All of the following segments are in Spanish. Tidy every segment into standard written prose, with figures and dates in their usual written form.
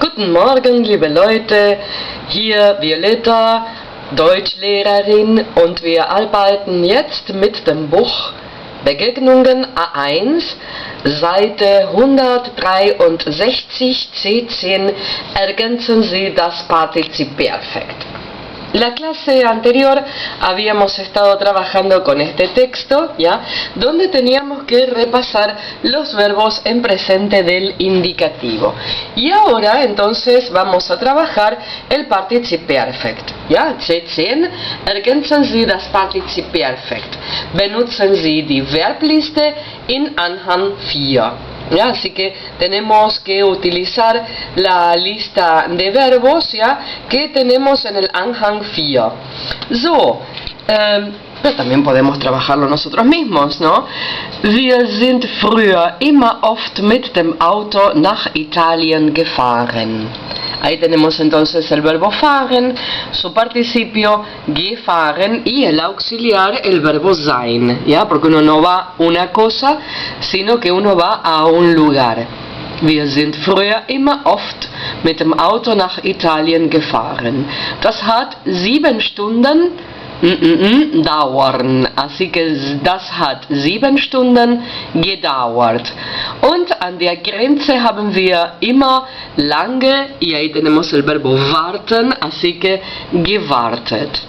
Guten Morgen, liebe Leute, hier Violetta, Deutschlehrerin, und wir arbeiten jetzt mit dem Buch Begegnungen A1, Seite 163, C10, ergänzen Sie das Partizip Perfekt. La clase anterior habíamos estado trabajando con este texto, ¿ya? Donde teníamos que repasar los verbos en presente del indicativo. Y ahora entonces vamos a trabajar el Partizip Perfekt. ¿Ya? C10, ergänzen Sie das Partizip Perfekt. Benutzen Sie die Verbliste in Anhang 4. ¿Ya? Así que tenemos que utilizar la lista de verbos, ¿ya? Que tenemos en el Anhang 4. So, pero también podemos trabajarlo nosotros mismos, ¿no? Wir sind früher immer oft mit dem Auto nach Italien gefahren. Ahí tenemos entonces el verbo fahren, su participio gefahren y el auxiliar, el verbo sein, ¿ya? Porque uno no va a una cosa, sino que uno va a un lugar. Wir sind früher immer oft mit dem Auto nach Italien gefahren. Das hat 7 Stunden dauern. Así que das hat 7 Stunden gedauert. Und an der Grenze haben wir immer lange, y ahí tenemos el verbo warten, así que gewartet.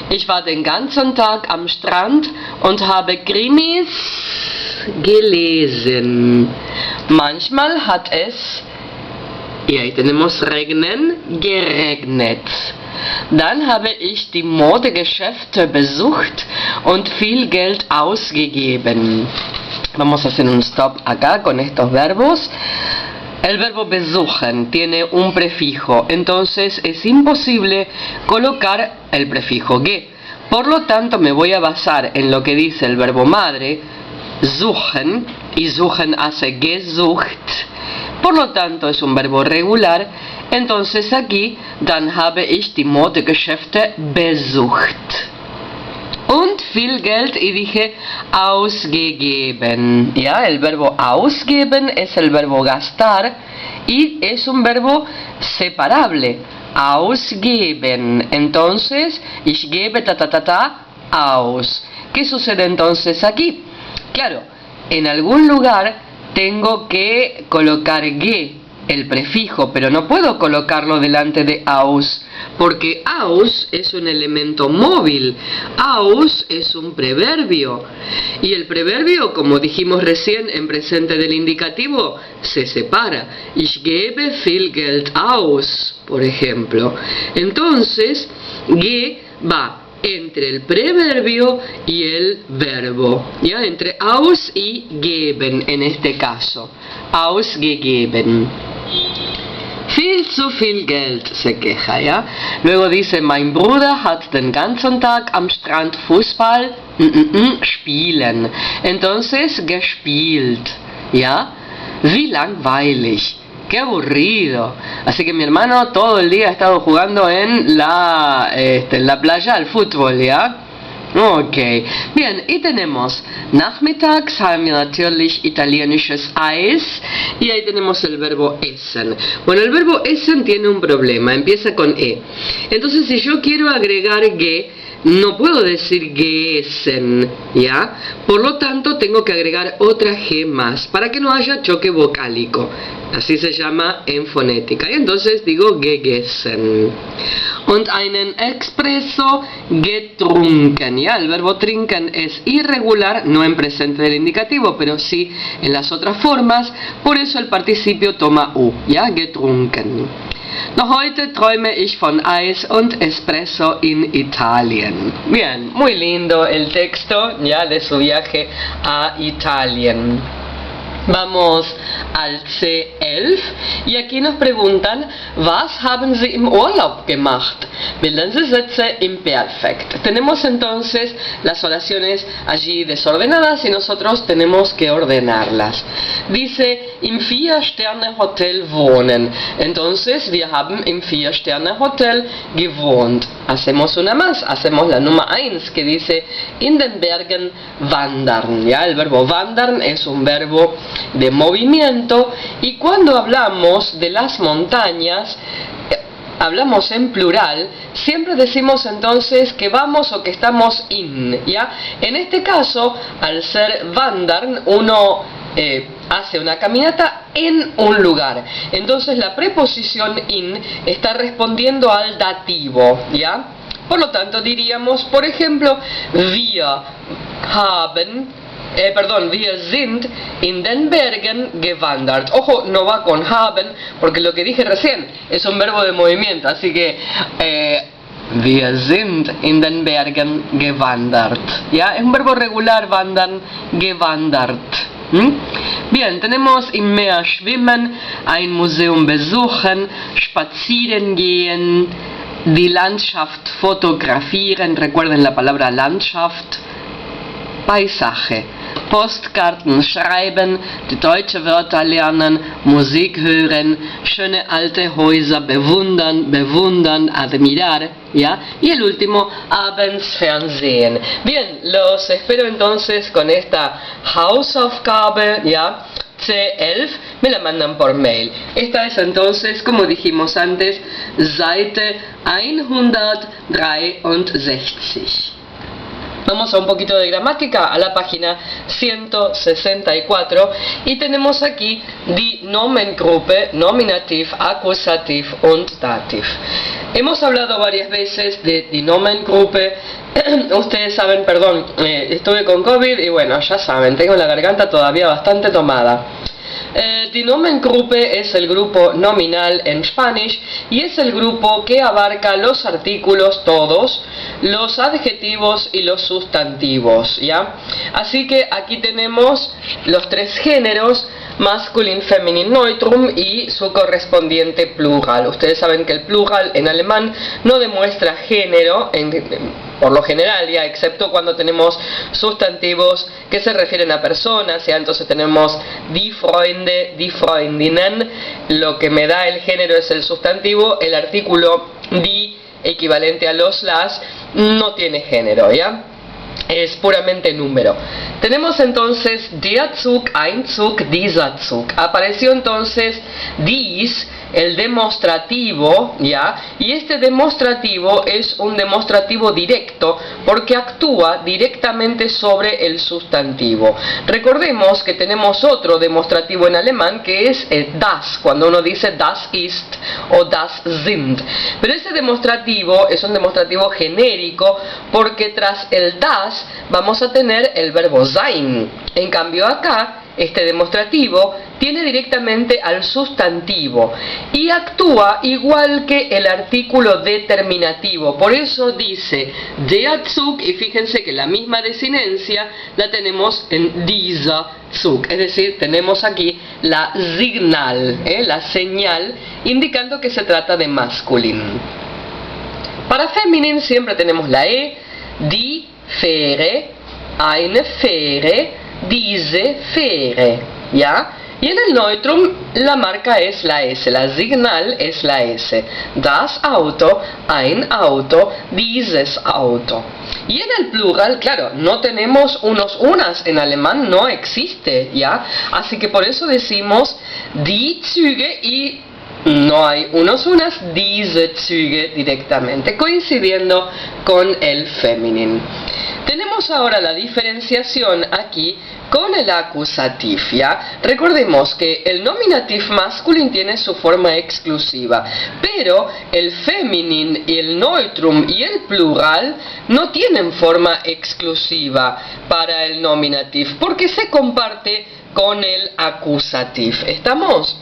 Ich war den ganzen Tag am Strand und habe Krimis gelesen. Manchmal hat es, y ahí tenemos regnen, geregnet. Dann habe ich die Modegeschäfte besucht und viel Geld ausgegeben. Vamos a hacer un stop acá con estos verbos. El verbo besuchen tiene un prefijo, entonces es imposible colocar el prefijo ge. Por lo tanto, me voy a basar en lo que dice el verbo madre, suchen, y suchen hace gesucht. Por lo tanto, es un verbo regular. Entonces aquí, dann habe ich die Modegeschäfte besucht. Und viel Geld, y dije ausgegeben. ¿Ya? El verbo ausgeben es el verbo gastar y es un verbo separable. Ausgeben. Entonces, ich gebe aus. ¿Qué sucede entonces aquí? Claro, en algún lugar tengo que colocar ge, el prefijo, pero no puedo colocarlo delante de aus, porque aus es un elemento móvil, aus es un preverbio, y el preverbio, como dijimos recién en presente del indicativo, se separa. Ich gebe viel Geld aus, por ejemplo. Entonces, ge va entre el preverbio y el verbo, ¿ya? Entre aus y geben en este caso. Ausgegeben. Viel zu viel Geld, se queja, ¿ya? Luego dice, mein Bruder hat den ganzen Tag am Strand Fußball spielen. Entonces, gespielt, ¿ya? Wie langweilig. ¡Qué aburrido! Así que mi hermano todo el día ha estado jugando en la playa al fútbol, ¿ya? Ok. Bien, y tenemos nachmittags haben wir natürlich italienisches Eis, y ahí tenemos el verbo essen. Bueno, el verbo essen tiene un problema, empieza con e. Entonces, si yo quiero agregar ge, no puedo decir geessen, ¿ya? Por lo tanto, tengo que agregar otra g más, para que no haya choque vocálico. Así se llama en fonética. Y entonces digo gegessen. Und einen Espresso getrunken. ¿Ya? El verbo trinken es irregular, no en presente del indicativo, pero sí en las otras formas. Por eso el participio toma u. ¿Ya? Getrunken. Noch heute träume ich von Eis und Espresso in Italien. Bien, muy lindo el texto, ya, de su viaje a Italien. Vamos al C11 y aquí nos preguntan, was haben Sie im Urlaub gemacht? Bilden Sie Sätze im Perfekt. Tenemos entonces las oraciones allí desordenadas y nosotros tenemos que ordenarlas. Dice, im 4-Sterne-Hotel wohnen. Entonces, wir haben im 4-Sterne-Hotel gewohnt. Hacemos una más, hacemos la número 1 que dice, in den Bergen wandern. ¿Ya? El verbo wandern es un verbo de movimiento y cuando hablamos de las montañas, hablamos en plural, siempre decimos entonces que vamos o que estamos in, ¿ya? En este caso, al ser wandern, uno hace una caminata en un lugar. Entonces la preposición in está respondiendo al dativo, ¿ya? Por lo tanto diríamos, por ejemplo, wir sind in den Bergen gewandert. Ojo, no va con haben, porque lo que dije recién es un verbo de movimiento, así que wir sind in den Bergen gewandert. ¿Ya? Es un verbo regular, wandern, gewandert. Bien, tenemos im Meer schwimmen, ein Museum besuchen, spazieren gehen, die Landschaft fotografieren, recuerden la palabra Landschaft, Paisaje, Postkarten schreiben, die deutsche Wörter lernen, Musik hören, schöne alte Häuser bewundern, admirar, ¿ya? Y el último, abends Fernsehen. Bien, los espero entonces con esta Hausaufgabe, ¿ya? C11, me la mandan por mail. Esta es entonces, como dijimos antes, Seite 163. Vamos a un poquito de gramática, a la página 164 y tenemos aquí die Nomengruppe, Nominativ, Akkusativ und Dativ. Hemos hablado varias veces de die Nomengruppe. Ustedes saben, perdón, estuve con COVID y bueno, ya saben, tengo la garganta todavía bastante tomada. Die Nomengruppe es el grupo nominal en Spanish y es el grupo que abarca los artículos todos, los adjetivos y los sustantivos, ¿ya? Así que aquí tenemos los tres géneros, masculin, feminin, neutrum y su correspondiente plural. Ustedes saben que el plural en alemán no demuestra género por lo general, ya, excepto cuando tenemos sustantivos que se refieren a personas, ya, entonces tenemos die Freunde, die Freundinnen, lo que me da el género es el sustantivo, el artículo die, equivalente a los las, no tiene género, ya. Es puramente número. Tenemos entonces der Zug, ein Zug, dieser Zug. Apareció entonces dies, el demostrativo, ¿ya? Y este demostrativo es un demostrativo directo porque actúa directamente sobre el sustantivo. Recordemos que tenemos otro demostrativo en alemán que es das, cuando uno dice das ist o das sind. Pero ese demostrativo es un demostrativo genérico porque tras el das vamos a tener el verbo sein. En cambio acá, este demostrativo tiene directamente al sustantivo y actúa igual que el artículo determinativo. Por eso dice der Zug y fíjense que la misma desinencia la tenemos en dieser Zug. Es decir, tenemos aquí la Signal, la señal, indicando que se trata de masculino. Para femenino siempre tenemos la E, die Fähre, eine Fähre, diese Fähre, ¿ya? Y en el neutrum la marca es la S, la Signal es la S. Das Auto, ein Auto, dieses Auto. Y en el plural, claro, no tenemos unos, unas, en alemán no existe, ¿ya? Así que por eso decimos die Züge y no hay unos, unas, diese Züge directamente, coincidiendo con el femenino. Tenemos ahora la diferenciación aquí con el acusativ, ¿ya? Recordemos que el nominativ masculino tiene su forma exclusiva, pero el femenino y el neutrum y el plural no tienen forma exclusiva para el nominativ, porque se comparte con el acusativ. ¿Estamos?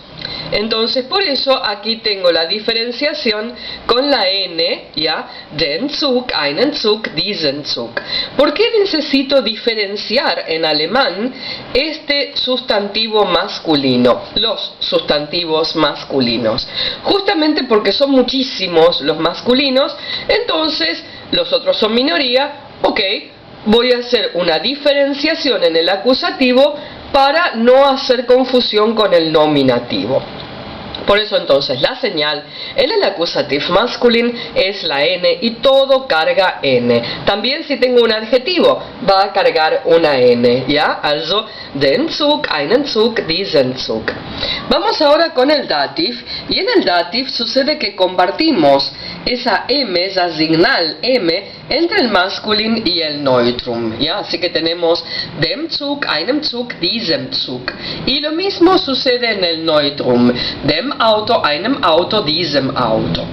Entonces por eso aquí tengo la diferenciación con la N, ¿ya? Den Zug, einen Zug, diesen Zug. ¿Por qué necesito diferenciar en alemán este sustantivo masculino? Los sustantivos masculinos. Justamente porque son muchísimos los masculinos, entonces los otros son minoría, ok, voy a hacer una diferenciación en el acusativo para no hacer confusión con el nominativo. Por eso entonces la señal en el acusativo masculino es la N y todo carga N. También si tengo un adjetivo va a cargar una N, ¿ya? Also, den Zug, einen Zug, diesen Zug. Vamos ahora con el dativ, y en el dativ sucede que compartimos esa M, esa signal M, entre el masculino y el neutrum, ¿ya? Así que tenemos dem Zug, einem Zug, diesem Zug. Y lo mismo sucede en el neutrum, dem Auto, einem Auto, diesem Auto.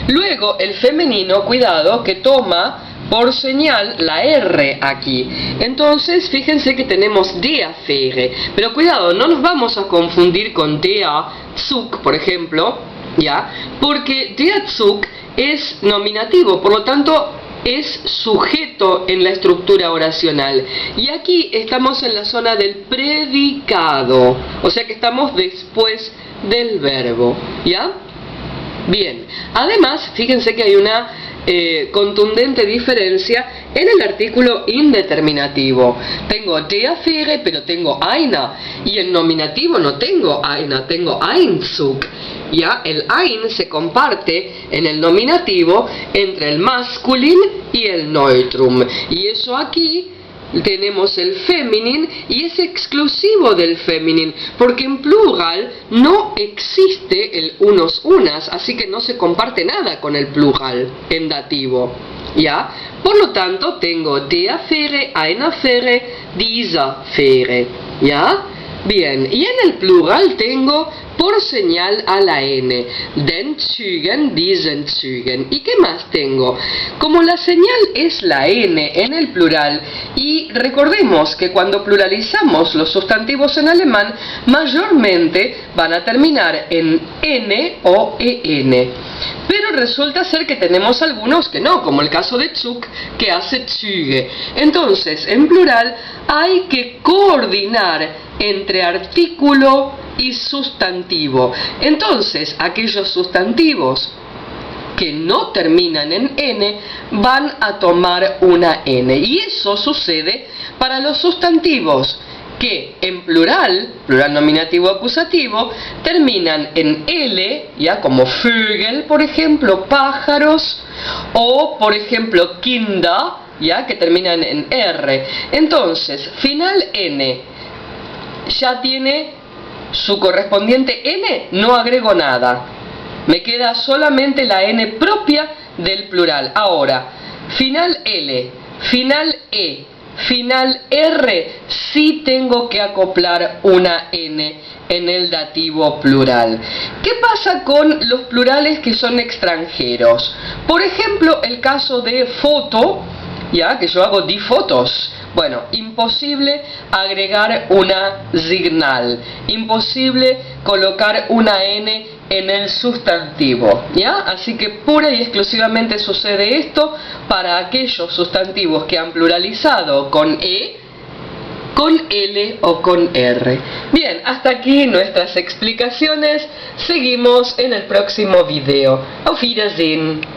Luego el femenino, cuidado, que toma por señal la R aquí. Entonces fíjense que tenemos der Fähre, pero cuidado, no nos vamos a confundir con der Zug, por ejemplo, ¿ya? Porque der Zug es nominativo, por lo tanto es sujeto en la estructura oracional. Y aquí estamos en la zona del predicado, o sea que estamos después del verbo, ¿ya? Bien, además, fíjense que hay una contundente diferencia en el artículo indeterminativo. Tengo der Fähre, pero tengo einer, y en nominativo no tengo einer, tengo ein Zug. Ya, el ein se comparte en el nominativo entre el masculin y el neutrum. Y eso aquí tenemos el feminin y es exclusivo del feminin, porque en plural no existe el unos unas, así que no se comparte nada con el plural en dativo. ¿Ya? Por lo tanto, tengo der Fähre, einer Fähre, dieser Fähre. ¿Ya? Bien, y en el plural tengo por señal a la N, den Zügen, diesen Zügen. ¿Y qué más tengo? Como la señal es la N en el plural, y recordemos que cuando pluralizamos los sustantivos en alemán, mayormente van a terminar en N o EN. Pero resulta ser que tenemos algunos que no, como el caso de Zug, que hace Züge. Entonces, en plural hay que coordinar entre artículo y sustantivo. Entonces, aquellos sustantivos que no terminan en N van a tomar una N. Y eso sucede para los sustantivos que en plural nominativo acusativo, terminan en L, ya como Vögel, por ejemplo, pájaros, o por ejemplo Kinder, ya que terminan en R. Entonces, final N ya tiene su correspondiente N, no agrego nada. Me queda solamente la N propia del plural. Ahora, final L, final E, final R, sí tengo que acoplar una N en el dativo plural. ¿Qué pasa con los plurales que son extranjeros? Por ejemplo, el caso de foto, ya que yo hago die fotos. Bueno, imposible agregar una signal, imposible colocar una N en el sustantivo, ¿ya? Así que pura y exclusivamente sucede esto para aquellos sustantivos que han pluralizado con E, con L o con R. Bien, hasta aquí nuestras explicaciones. Seguimos en el próximo video. Auf Wiedersehen.